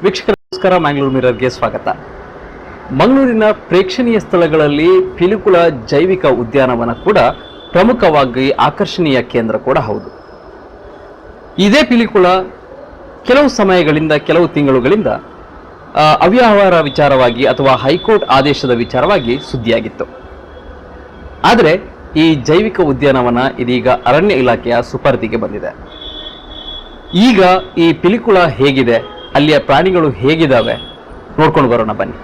ವೀಕ್ಷಕರ ನಮಸ್ಕಾರ, ಮ್ಯಾಂಗ್ಳೂರ್ ಮಿರರ್ಗೆ ಸ್ವಾಗತ. ಮಂಗಳೂರಿನ ಪ್ರೇಕ್ಷಣೀಯ ಸ್ಥಳಗಳಲ್ಲಿ ಪಿಲಿಕುಳ ಜೈವಿಕ ಉದ್ಯಾನವನ ಕೂಡ ಪ್ರಮುಖವಾಗಿ ಆಕರ್ಷಣೀಯ ಕೇಂದ್ರ ಕೂಡ ಹೌದು. ಇದೇ ಪಿಲಿಕುಳ ಕೆಲವು ಸಮಯಗಳಿಂದ, ಕೆಲವು ತಿಂಗಳುಗಳಿಂದ ಅವ್ಯವಹಾರ ವಿಚಾರವಾಗಿ ಅಥವಾ ಹೈಕೋರ್ಟ್ ಆದೇಶದ ವಿಚಾರವಾಗಿ ಸುದ್ದಿಯಾಗಿತ್ತು. ಆದರೆ ಈ ಜೈವಿಕ ಉದ್ಯಾನವನ ಇದೀಗ ಅರಣ್ಯ ಇಲಾಖೆಯ ಸುಪರ್ದಿಗೆ ಬಂದಿದೆ. ಈಗ ಈ ಪಿಲಿಕುಳ ಹೇಗಿದೆ, ಅಲ್ಲಿಯ ಪ್ರಾಣಿಗಳು ಹೇಗಿದ್ದಾವೆ ನೋಡ್ಕೊಂಡು ಬರೋಣ ಬನ್ನಿ.